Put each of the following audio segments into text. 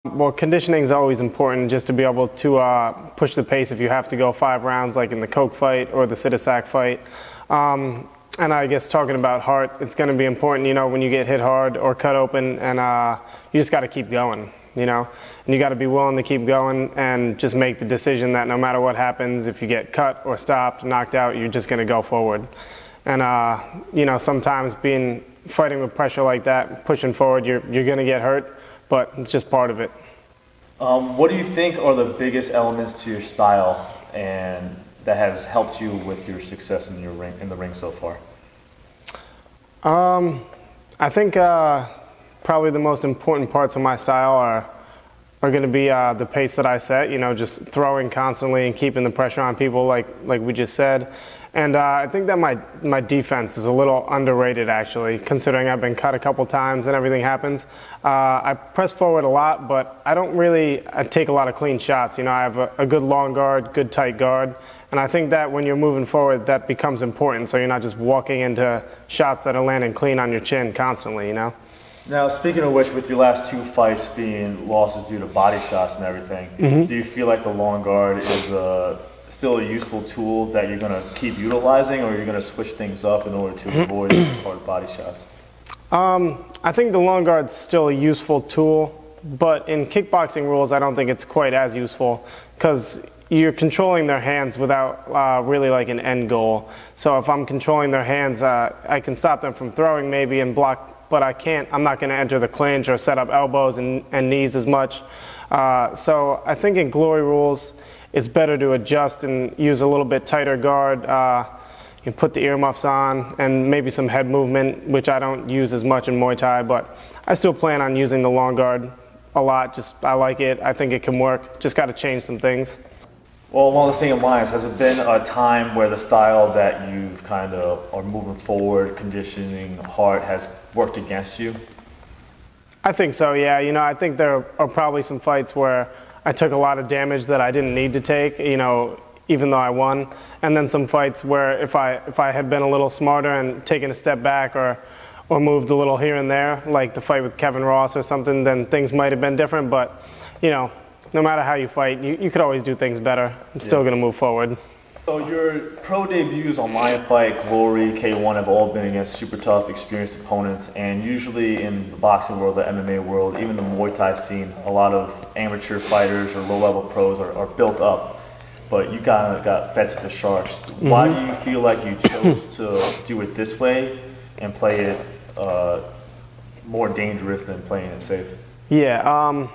Well, conditioning is always important, just to be able to push the pace if you have to go 5 rounds, like in the Coke fight or the sit-a-sack fight. And I guess talking about heart, it's going to be important, when you get hit hard or cut open, and you just got to keep going, and you got to be willing to keep going and just make the decision that no matter what happens, if you get cut or stopped, knocked out, you're just going to go forward. And sometimes fighting with pressure like that, pushing forward, you're going to get hurt, but it's just part of it. What do you think are the biggest elements to your style and that has helped you with your success in the ring so far? I think probably the most important parts of my style are going to be the pace that I set. Just throwing constantly and keeping the pressure on people, like we just said. And I think that my defense is a little underrated, actually, considering I've been cut a couple times and everything happens. I press forward a lot, but I don't really take a lot of clean shots. I have a good long guard, good tight guard, and I think that when you're moving forward, that becomes important, so you're not just walking into shots that are landing clean on your chin constantly, Now, speaking of which, with your last 2 fights being losses due to body shots and everything, do you feel like the long guard is still a useful tool that you're going to keep utilizing, or you're going to switch things up in order to avoid as hard body shots? I think the long guard's still a useful tool, but in kickboxing rules, I don't think it's quite as useful, because you're controlling their hands without really like an end goal. So if I'm controlling their hands, I can stop them from throwing maybe and block, but I'm not going to enter the clinch or set up elbows and knees as much. So I think in glory rules, it's better to adjust and use a little bit tighter guard. You put the earmuffs on and maybe some head movement, which I don't use as much in Muay Thai, but I still plan on using the long guard a lot. I like it. I think it can work. Just got to change some things. Well, along the same lines, has it been a time where the style that you've kind of are moving forward, conditioning hard, has worked against you? I think so, yeah. I think there are probably some fights where I took a lot of damage that I didn't need to take, even though I won. And then some fights where if I had been a little smarter and taken a step back or moved a little here and there, like the fight with Kevin Ross or something, then things might have been different. But, no matter how you fight, you could always do things better. I'm still going to move forward. So your pro debuts on Lion Fight, Glory, K1 have all been against super tough, experienced opponents, and usually in the boxing world, the MMA world, even the Muay Thai scene, a lot of amateur fighters or low-level pros are built up, but you kind of got fed to the sharks. Why do you feel like you chose to do it this way and play it more dangerous than playing it safe? Yeah,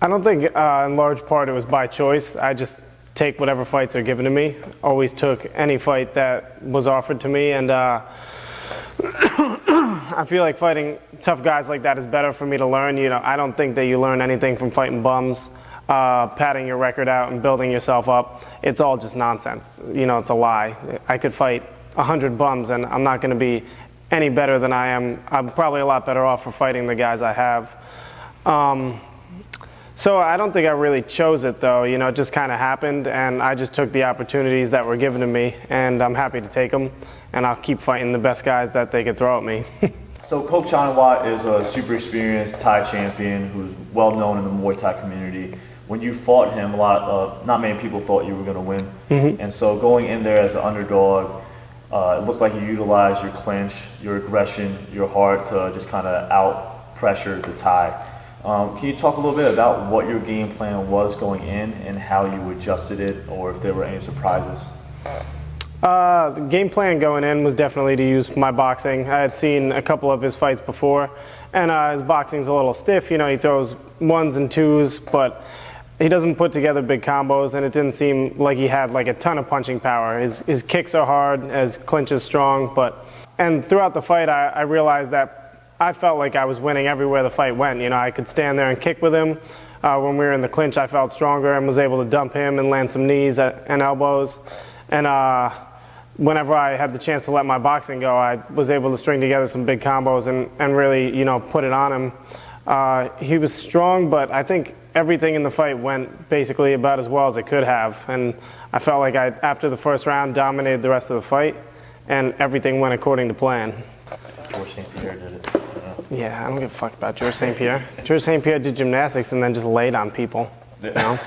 I don't think in large part it was by choice. I just take whatever fights are given to me. Always took any fight that was offered to me, and I feel like fighting tough guys like that is better for me to learn. I don't think that you learn anything from fighting bums, padding your record out and building yourself up. It's all just nonsense. It's a lie. I could fight 100 bums and I'm not going to be any better than I am. I'm probably a lot better off for fighting the guys I have. So I don't think I really chose it, though. It just kind of happened, and I just took the opportunities that were given to me, and I'm happy to take them, and I'll keep fighting the best guys that they could throw at me. So Coach Chanawat is a super experienced Thai champion who's well known in the Muay Thai community. When you fought him, not many people thought you were going to win. And so going in there as an underdog, it looked like you utilized your clinch, your aggression, your heart to just kind of out-pressure the Thai. Can you talk a little bit about what your game plan was going in and how you adjusted it, or if there were any surprises? The game plan going in was definitely to use my boxing. I had seen a couple of his fights before, and his boxing's a little stiff. He throws 1s and 2s, but he doesn't put together big combos, and it didn't seem like he had like a ton of punching power. His kicks are hard, his clinch is strong, and throughout the fight I realized that I felt like I was winning everywhere the fight went. I could stand there and kick with him. When we were in the clinch, I felt stronger and was able to dump him and land some knees and elbows. And whenever I had the chance to let my boxing go, I was able to string together some big combos and really, put it on him. He was strong, but I think everything in the fight went basically about as well as it could have. And I felt like after the first round, dominated the rest of the fight, and everything went according to plan. Forcing Pierre did it. Yeah, I don't give a fuck about George St. Pierre. George St. Pierre did gymnastics and then just laid on people. You know?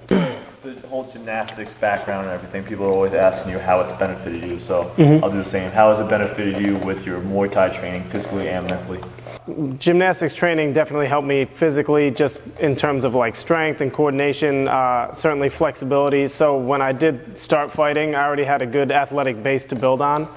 The whole gymnastics background and everything, people are always asking you how it's benefited you. So I'll do the same. How has it benefited you with your Muay Thai training, physically and mentally? Gymnastics training definitely helped me physically, just in terms of like strength and coordination, certainly flexibility. So when I did start fighting, I already had a good athletic base to build on.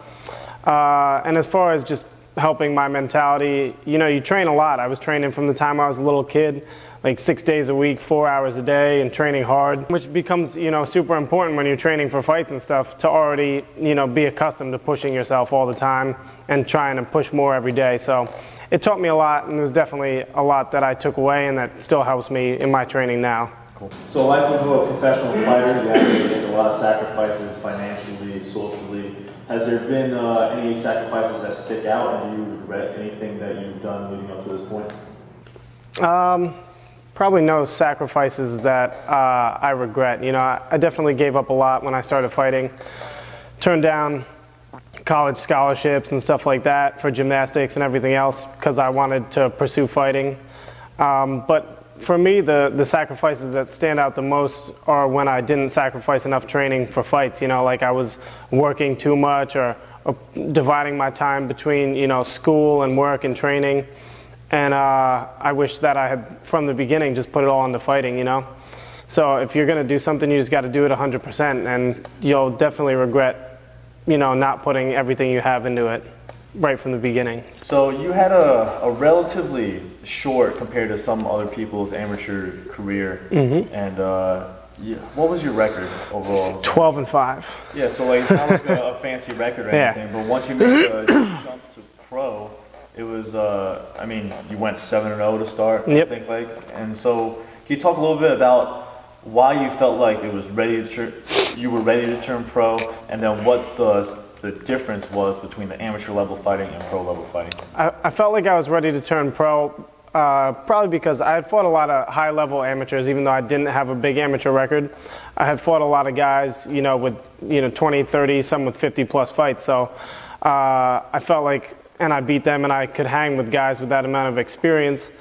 And as far as just helping my mentality, you know, you train a lot. I was training from the time I was a little kid, like 6 days a week, 4 hours a day, and training hard, which becomes, you know, super important when you're training for fights and stuff, to already, you know, be accustomed to pushing yourself all the time and trying to push more every day. So it taught me a lot, and there's definitely a lot that I took away and that still helps me in my training now. Cool. So life of a professional fighter, you have to make a lot of sacrifices financially, socially. Has there been any sacrifices that stick out, and do you regret anything that you've done leading up to this point? Probably no sacrifices that I regret. You know, I definitely gave up a lot when I started fighting. Turned down college scholarships and stuff like that for gymnastics and everything else because I wanted to pursue fighting. But for me, the sacrifices that stand out the most are when I didn't sacrifice enough training for fights. You know, like I was working too much or dividing my time between, you know, school and work and training. And I wish that I had, from the beginning, just put it all into fighting, you know? So if you're going to do something, you just got to do it 100%, and you'll definitely regret, you know, not putting everything you have into it right from the beginning. So you had a relatively short, compared to some other people's amateur career, and what was your record overall? 12-5. Yeah, so like it's not like a fancy record or anything, but once you made the jump to pro, it was, I mean, you went 7-0 to start, I think, like, and so can you talk a little bit about why you felt like it was you were ready to turn pro, and then what the difference was between the amateur level fighting and pro level fighting? I felt like I was ready to turn pro, probably because I had fought a lot of high level amateurs, even though I didn't have a big amateur record. I had fought a lot of guys, you know, with, you know, 20, 30, some with 50 plus fights, so I felt like, and I beat them, and I could hang with guys with that amount of experience.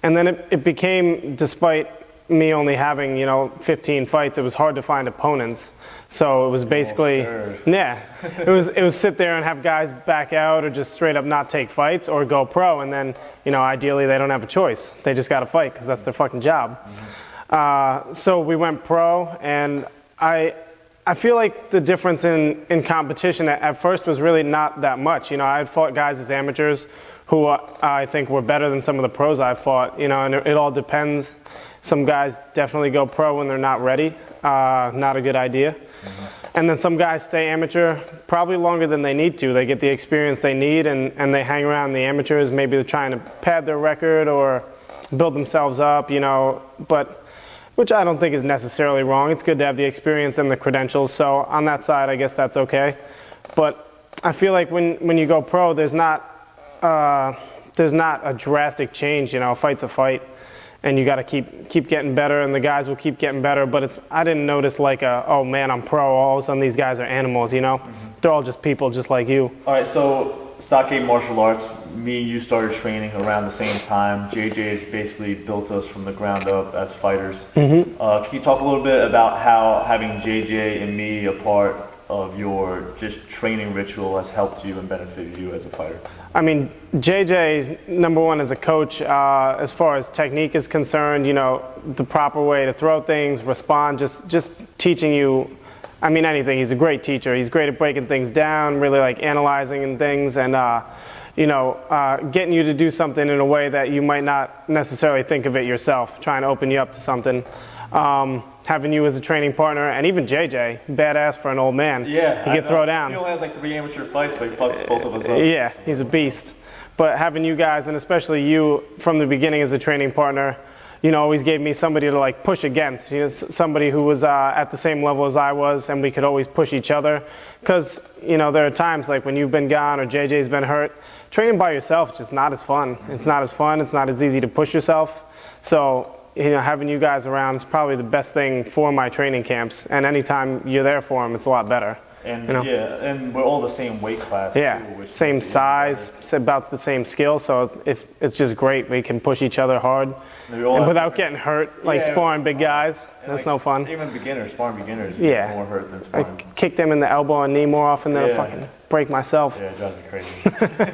And then it became, despite me only having, you know, 15 fights, it was hard to find opponents. So it was basically, it was sit there and have guys back out or just straight up not take fights or go pro, and then, you know, ideally they don't have a choice. They just got to fight because that's their fucking job. So we went pro, and I feel like the difference in competition at first was really not that much. You know, I had fought guys as amateurs who I think were better than some of the pros I've fought, you know, and it all depends. Some guys definitely go pro when they're not ready. Not a good idea. And then some guys stay amateur probably longer than they need to. They get the experience they need, and they hang around the amateurs. Maybe they're trying to pad their record or build themselves up, you know, which I don't think is necessarily wrong. It's good to have the experience and the credentials, so on that side, I guess that's okay. But I feel like when you go pro, there's not a drastic change. You know, a fight's a fight, and you got to keep getting better, and the guys will keep getting better. But I didn't notice like oh man, I'm pro, all of a sudden these guys are animals. You know, they're all just people, just like you. All right, so Stockade Martial Arts, me and you started training around the same time. JJ has basically built us from the ground up as fighters. Can you talk a little bit about how having JJ and me a part of your just training ritual has helped you and benefited you as a fighter? I mean, JJ, number one, as a coach, as far as technique is concerned, you know, the proper way to throw things, respond, just teaching you, I mean, anything. He's a great teacher. He's great at breaking things down, really like analyzing and things, and you know, getting you to do something in a way that you might not necessarily think of it yourself, trying to open you up to something. Having you as a training partner, and even JJ, badass for an old man. Yeah, he can throw down. He only has like 3 amateur fights, but he fucks both of us up. Yeah, he's a beast. But having you guys, and especially you from the beginning as a training partner, you know, always gave me somebody to like push against. You know, somebody who was at the same level as I was, and we could always push each other. Because, you know, there are times like when you've been gone or JJ's been hurt, training by yourself is just not as fun. It's not as fun. It's not as easy to push yourself. So, you know, having you guys around is probably the best thing for my training camps. And anytime you're there for them, it's a lot better. And you know? yeah, and we're all the same weight class Yeah, too, which same makes it even size, better. it's about the same skill, so it's just great. We can push each other hard We all and have without different- getting hurt, like Yeah, sparring big guys. and That's like, no fun. Even beginners, sparring beginners, you Yeah. get more hurt than I sparring. kick them in the elbow and knee more often than I Yeah. fucking break myself. Yeah, it drives me crazy.